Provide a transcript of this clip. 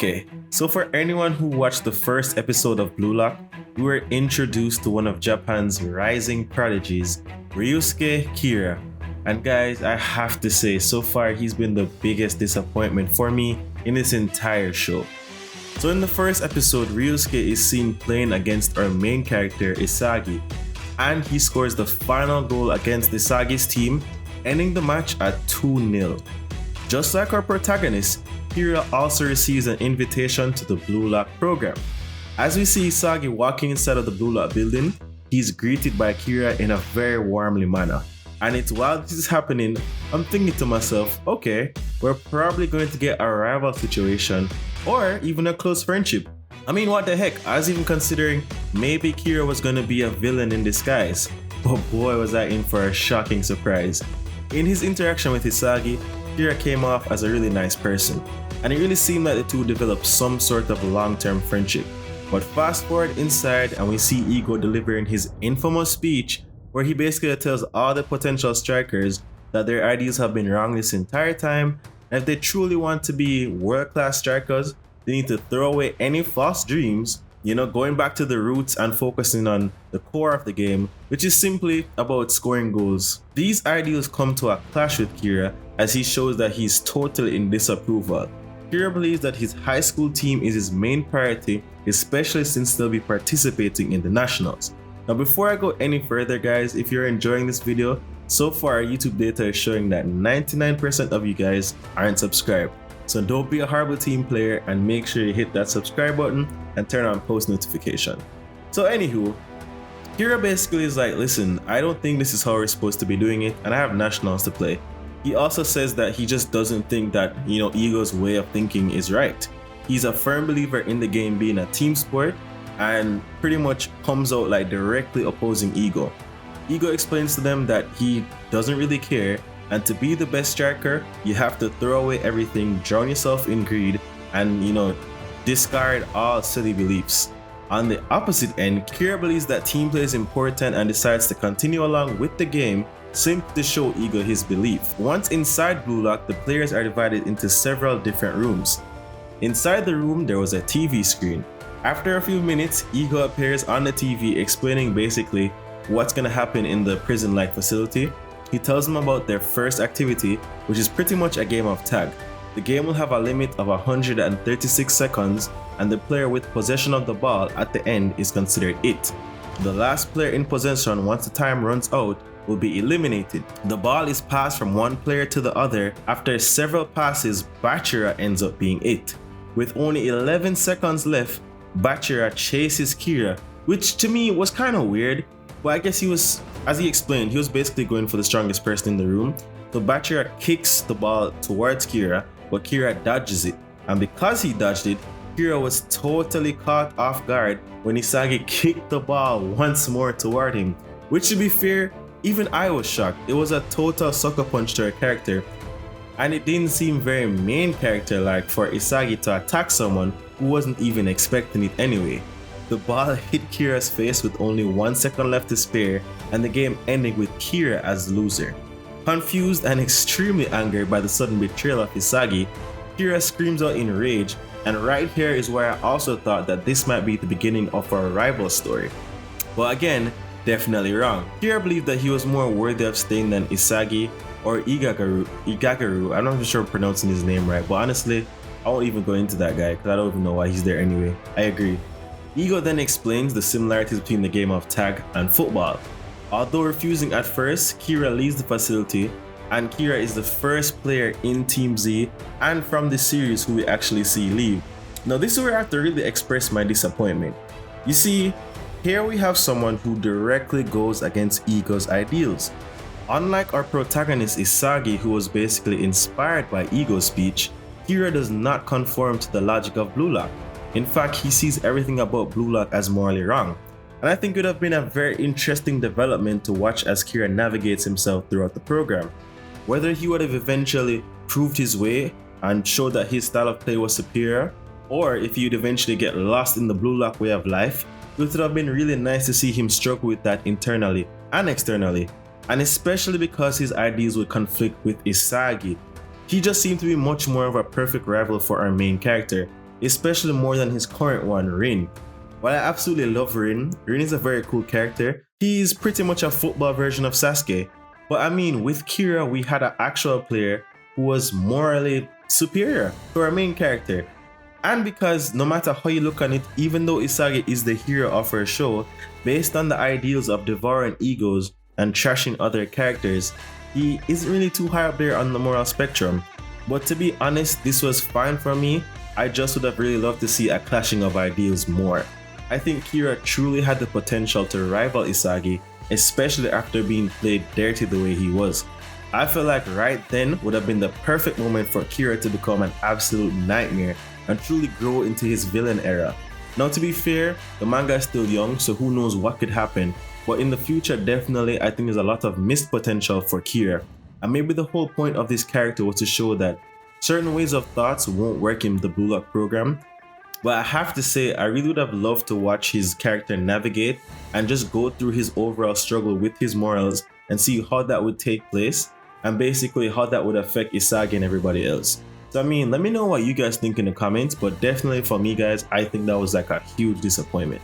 Okay, so for anyone who watched the first episode of Blue Lock, we were introduced to one of Japan's rising prodigies, Ryusuke Kira. And guys, I have to say, so far he's been the biggest disappointment for me in this entire show. So in the first episode, Ryusuke is seen playing against our main character, Isagi, and he scores the final goal against Isagi's team, ending the match at 2-0. Just like our protagonist, Kira also receives an invitation to the Blue Lock program. As we see Isagi walking inside of the Blue Lock building, he's greeted by Kira in a very warmly manner. And it's while this is happening, I'm thinking to myself, okay, we're probably going to get a rival situation or even a close friendship. I mean, what the heck, I was even considering maybe Kira was going to be a villain in disguise. But boy, was I in for a shocking surprise. In his interaction with Isagi, Kira came off as a really nice person, and it really seemed like the two developed some sort of long-term friendship. But fast forward inside and we see Igo delivering his infamous speech where he basically tells all the potential strikers that their ideas have been wrong this entire time, and if they truly want to be world-class strikers, they need to throw away any false dreams, going back to the roots and focusing on the core of the game, which is simply about scoring goals. These ideals come to a clash with Kira as he shows that he's totally in disapproval. Kira believes that his high school team is his main priority, especially since they'll be participating in the nationals. Now before I go any further guys, if you're enjoying this video, so far YouTube data is showing that 99% of you guys aren't subscribed. So don't be a horrible team player and make sure you hit that subscribe button and turn on post notification. So anywho, Kira basically is like, listen, I don't think this is how we're supposed to be doing it and I have nationals to play. He also says that he just doesn't think that, Igo's way of thinking is right. He's a firm believer in the game being a team sport and pretty much comes out like directly opposing Igo. Igo explains to them that he doesn't really care, and to be the best striker, you have to throw away everything, drown yourself in greed, and discard all silly beliefs. On the opposite end, Kira believes that team play is important and decides to continue along with the game simply to show Igo his belief. Once inside Blue Lock, the players are divided into several different rooms. Inside the room, there was a TV screen. After a few minutes, Igo appears on the TV explaining basically what's going to happen in the prison-like facility. He tells them about their first activity, which is pretty much a game of tag. The game will have a limit of 136 seconds, and the player with possession of the ball at the end is considered it. The last player in possession once the time runs out will be eliminated. The ball is passed from one player to the other. After several passes, Bachira ends up being it. With only 11 seconds left, Bachira chases Kira, which to me was kind of weird, but I guess he was, as he explained, he was basically going for the strongest person in the room. So Bachira kicks the ball towards Kira, but Kira dodges it. And because he dodged it, Kira was totally caught off guard when Isagi kicked the ball once more toward him. Which, to be fair, even I was shocked. It was a total sucker punch to her character, and it didn't seem very main character-like for Isagi to attack someone who wasn't even expecting it anyway. The ball hit Kira's face with only 1 second left to spare, and the game ending with Kira as the loser. Confused and extremely angered by the sudden betrayal of Isagi, Kira screams out in rage, and right here is where I also thought that this might be the beginning of our rival story. But again, definitely wrong. Kira believed that he was more worthy of staying than Isagi or Igagaru. I'm not even sure I'm pronouncing his name right, but honestly, I won't even go into that guy because I don't even know why he's there anyway. I agree. Igo then explains the similarities between the game of tag and football. Although refusing at first, Kira leaves the facility, and Kira is the first player in Team Z and from the series who we actually see leave. Now this is where I have to really express my disappointment. You see, here we have someone who directly goes against Igo's ideals. Unlike our protagonist Isagi, who was basically inspired by Igo's speech, Kira does not conform to the logic of Blue Lock. In fact, he sees everything about Blue Lock as morally wrong. And I think it would have been a very interesting development to watch as Kira navigates himself throughout the program. Whether he would have eventually proved his way and showed that his style of play was superior, or if he would eventually get lost in the Blue Lock way of life, it would have been really nice to see him struggle with that internally and externally, and especially because his ideas would conflict with Isagi. He just seemed to be much more of a perfect rival for our main character, especially more than his current one, Rin. While I absolutely love Rin is a very cool character. He's pretty much a football version of Sasuke. But I mean, with Kira, we had an actual player who was morally superior to our main character. And because no matter how you look on it, even though Isagi is the hero of our show, based on the ideals of devouring egos and trashing other characters, he isn't really too high up there on the moral spectrum. But to be honest, this was fine for me. I just would have really loved to see a clashing of ideals more. I think Kira truly had the potential to rival Isagi, especially after being played dirty the way he was. I feel like right then would have been the perfect moment for Kira to become an absolute nightmare and truly grow into his villain era. Now, to be fair, the manga is still young, so who knows what could happen, but in the future definitely I think there's a lot of missed potential for Kira. And maybe the whole point of this character was to show that certain ways of thoughts won't work in the Blue Lock program. But I have to say, I really would have loved to watch his character navigate and just go through his overall struggle with his morals and see how that would take place and basically how that would affect Isagi and everybody else. So I mean, let me know what you guys think in the comments, but definitely for me guys, I think that was like a huge disappointment.